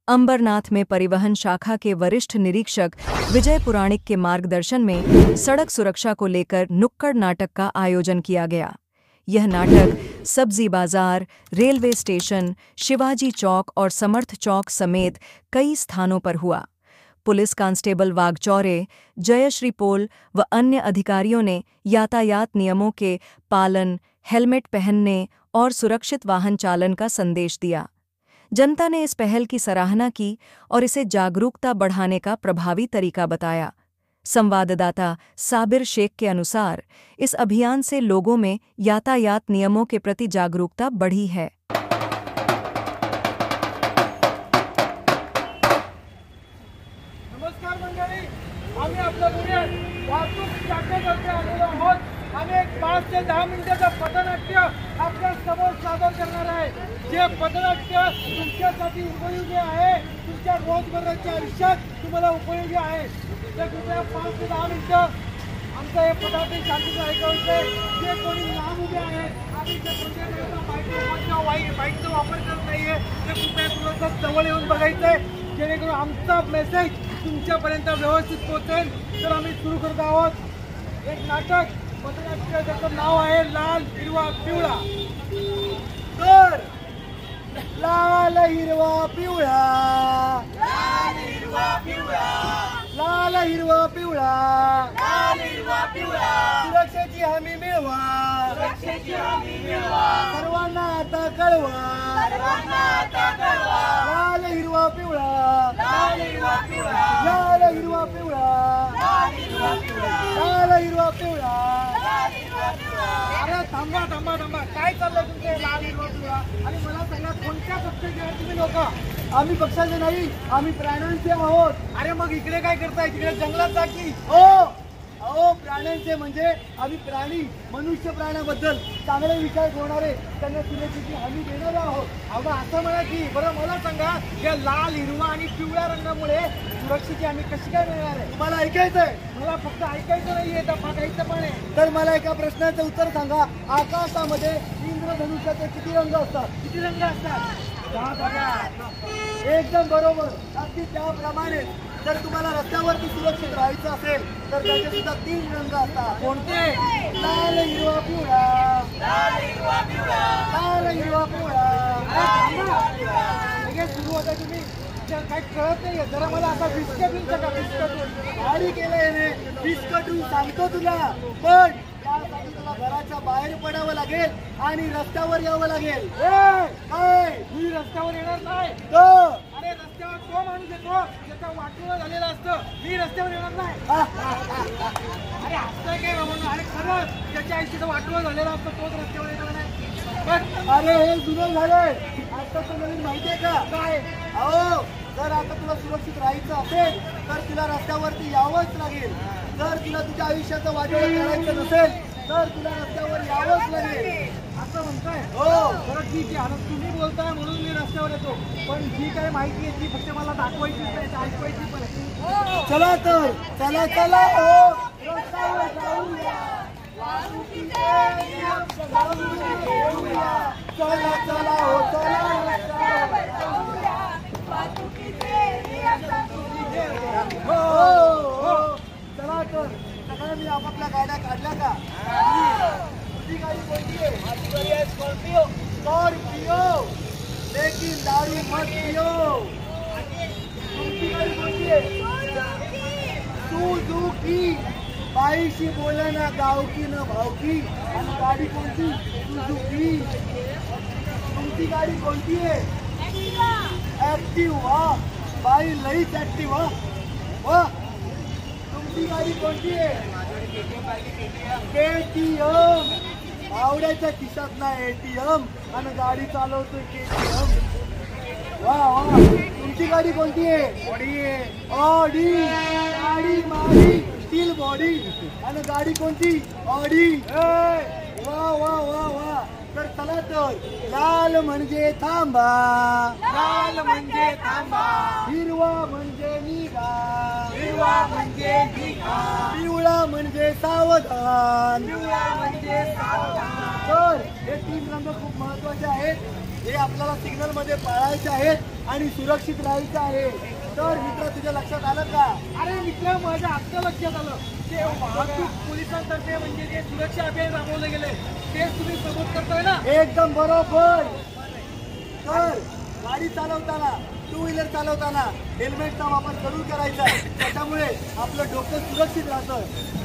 अंबरनाथ में परिवहन शाखा के वरिष्ठ निरीक्षक विजय पुराणिक के मार्गदर्शन में सड़क सुरक्षा को लेकर नुक्कड़ नाटक का आयोजन किया गया। यह नाटक सब्जी बाजार, रेलवे स्टेशन, शिवाजी चौक और समर्थ चौक समेत कई स्थानों पर हुआ। पुलिस कांस्टेबल वाघचौरे, जयश्री पोल व अन्य अधिकारियों ने यातायात नियमों के पालन, हेलमेट पहनने और सुरक्षित वाहन चालन का संदेश दिया। जनता ने इस पहल की सराहना की और इसे जागरूकता बढ़ाने का प्रभावी तरीका बताया। संवाददाता साबिर शेख के अनुसार इस अभियान से लोगों में यातायात नियमों के प्रति जागरूकता बढ़ी है। नमस्कार मंडळी, आम्ही आपल्या पुण्यात वाहतूक शाखेतर्फे आलेलो आहोत। आम्ही एक 5 ते 10 मिनिटाचं पथनाट्य आपल्या समोर सादर करणार आहे। जे पथनाट्य तुमच्यासाठी उपयोगी आहे, तुमच्या रोजबरोजच्या आयुष्यात तुम्हाला उपयोगी आहे। तर कृपया 5 ते 10 मिनिटं आमचं हे पथनाट्य शांततेत ऐकायचं। जे कोणी लांब उभे आहेत आणि जे बाईकचा वापर करत नाहीये ते कृपया थोडंसं जवळ येऊन बघायचंय, जेणेकरून आमचा मेसेज तुमच्यापर्यंत व्यवस्थित पोहोचेल। तर आम्ही सुरू करत आहोत एक नाटक पथनाट्य, ज्याचं नाव आहे लाल हिरवा पिवळा। तर लाल हिरवा पिवळा, लाल हिरवा पिवळा, लाल हिरवा पिवळा, लाल हिरवा पिवळा, सुरक्षेची हमी मिळवा, सुरक्षेची हमी मिळवा, सर्वांना आता कळवा, सर्वांना आता कळवा, लाल हिरवा पिवळा, लाल हिरवा पिवळा, लाल हिरवा पिवळा, लाल हिरवा पिवळा, लाल हिरवा पिवळा, लाल हिरवा पिवळा। अरे थांबा थांबा थांबा, काय चाललंय तुमचे लाल हिरवा पिवळा? आणि मला सांगा कोणत्या पक्षाचे आहेत तुम्ही लोक? आम्ही पक्षाचे नाही, आम्ही प्राण्यांचे आहोत। अरे मग इकडे काय करताय? तिकडे जंगलात जा की। अहो प्राण्यांचे म्हणजे आम्ही प्राणी, मनुष्य प्राण्याबद्दल चांगले विचार ठेवणारे, त्यांना सुरक्षेची हमी देणारे आहोत। अगं असं म्हणा की, बरं मला सांगा या लाल हिरवा आणि पिवळ्या रंगामुळे सुरक्षेची हमी कशी काय मिळणार आहे? तुम्हाला ऐकायचंय? मला फक्त ऐकायचं नाहीये, तर बघायचं पण आहे। तर मला एका प्रश्नाचं उत्तर सांगा, आकाशामध्ये इंद्रधनुष्याचे किती रंग असतात? किती रंग असतात? 10 बघा, एकदम बरोबर। अगदी त्याप्रमाणे जर तुम्हाला रस्त्यावरती सुरक्षित राहायचं असेल तर त्याचे सुद्धा 3 रंग असतात। कोणते? लाल हिरवा पिवळा, लाल हिरवा पिवळा, लाल हिरवा पिवळा। सुरू होता तुम्ही काही कळत नाहीये, जरा मला आता बिस्कटून सका, बिस्कटून गाडी केलंय, बिस्कटून सांगतो तुला। पण त्यासाठी तुला घराच्या बाहेर पडावं लागेल आणि रस्त्यावर यावं लागेल। काय मी रस्त्यावर येणार नाही? अरे रस्त्यावर तो माणूस येतो ज्याचा वाटोळं झालेला असतं, मी रस्त्यावर येणार नाही। अरे असं काय बाबा? अरे खरंच ज्याच्या आयुष्याचं वाटोळं झालेलं असतं तोच रस्त्यावर येणार नाही। अरे हे जुनं झालंय, आता तर नवीन माहितीये का? काय? अहो जर आता तुला सुरक्षित राहायचं असेल तर तुला रस्त्यावरती यावंच लागेल। जर तुला तुझ्या आयुष्याचं वाटोळं करायचं नसेल तर तुला रस्त्यावर यावंच लागेल, असं म्हणताय? हो बरं ठीक आहे, आता तुम्ही बोलताय म्हणून मी रस्त्यावर येतो, पण जी काय माहिती आहे ती फक्त मला दाखवायची नाही, ऐकवायची पण आहे। चला तर, चला चला हो रस्त्यावर जाऊया, चला चला हो चला चला तर। सगळ्यांनी आपापल्या गाड्या काढल्या का? तुझी गाडी कोणती आहे? स्कॉर्पिओ। स्कॉर्पिओ, लेकिन दारू मत पियो। तुमची गाडी कोणती आहे? सुझुकी। बाईशी बोला ना, गावकी न भावकी। आणि गाडी कोणती? सुझुकी। तुमची गाडी कोणती आहे? ऍक्टिव्हा। बाई लईच ऍक्टिव्हा। वा, तुमची गाडी कोणती आहे? केटीएम। आवड्याच्या खिशात ना एटीएम आणि गाडी चालवतोय केटीएम। वा वा, तुमची गाडी कोणती आहे? ऑडी आहे। ऑडी, गाडी माडी स्टील बॉडी आणि गाडी कोणती? ऑडी। वा वा वा वा, तर चला तर। लाल म्हणजे थांबा, लाल म्हणजे थांबा, हिरवा म्हणजे निघा, हिरवा म्हणजे निघा, पिवळा म्हणजे सावधान, पिवळा म्हणजे सावधान। तर हे 3 रंग खूप महत्त्वाचे आहेत। हे आपल्याला सिग्नल मध्ये पाळायचे आहेत आणि सुरक्षित राहायचं आहे. तर मित्र तुझ्या लक्षात आलं का? अरे मित्र माझ्या आत्ता लक्षात आलं ते वाहतूक पोलिसांतर्फे म्हणजे जे सुरक्षा अभियान राबवले गेले तेच तुम्ही प्रमोट करताय ना. एकदम बरोबर. तर गाडी चालवताना टू व्हीलर चालवताना हेल्मेटचा वापर जरूर करायचा. त्याच्यामुळे आपलं डोकं सुरक्षित राहतं.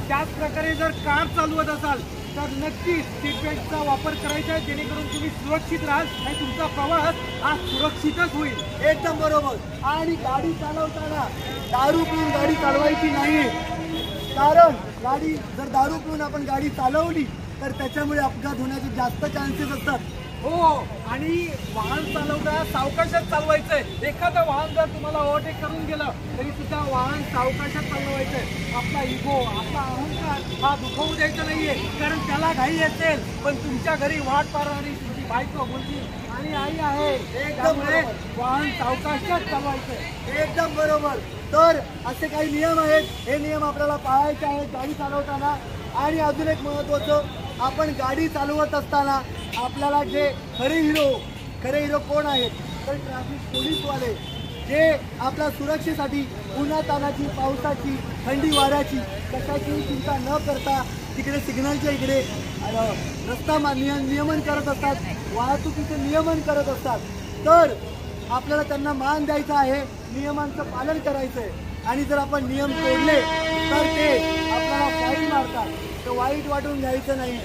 त्याच प्रकारे जर कार चालवत असाल तर नक्कीच सीट बेल्टचा वापर करायचा आहे जेणेकरून तुम्ही सुरक्षित राहाल आणि तुमचा प्रवास हा सुरक्षितच होईल. एकदम बरोबर. आणि गाडी चालवताना दारू पिऊन गाडी चालवायची नाही. कारण गाडी जर दारू पिऊन आपण गाडी चालवली तर त्याच्यामुळे अपघात होण्याचे जास्त चान्सेस असतात. हो आणि वाहन चालवताना सावकाशात चालवायचंय. एखादं वाहन जर तुम्हाला ओव्हरटेक करून गेलं तरी सुद्धा वाहन सावकाशात चालवायचंय. आपला इगो आपला अहंकार हा दुखवू द्यायचा नाहीये कारण त्याला घाई असेल पण तुमच्या घरी वाट पाहणारी तुमची बायको मुलगी आणि आई आहे. त्यामुळे वाहन सावकाशात चालवायचंय. एकदम बरोबर. तर असे काही नियम आहेत. हे नियम आपल्याला पाळायचे आहेत गाडी चालवताना. आणि अजून एक महत्त्वाचं, आपण गाडी चालवत असताना आपल्याला जे खरे हिरो कोण आहेत तर ट्रॅफिक पोलीसवाले जे आपल्या सुरक्षेसाठी उन्हातानाची पावसाची थंडी वाऱ्याची कशाची चिंता न करता तिकडे सिग्नलच्या इकडे रस्ता नियमन करत असतात, वाहतुकीचे नियमन करत असतात. तर आपल्याला त्यांना मान द्यायचा आहे, नियमांचं पालन करायचं आहे. आणि जर आपण नियम तोडले तर ते आपल्याला फाईन मारतात. तर वाईट वाटून घ्यायचं नाही.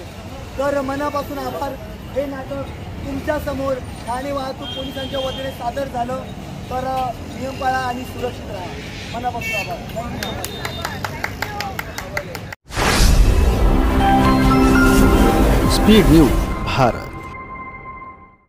तर मनापासून आभार. हे नाटक तुमच्या समोर ठाणे वाहतूक पोलिसांच्या वतीने सादर झालं. तर नियम पाळा आणि सुरक्षित राहा. मनापासून आभार. Speed news Bharat.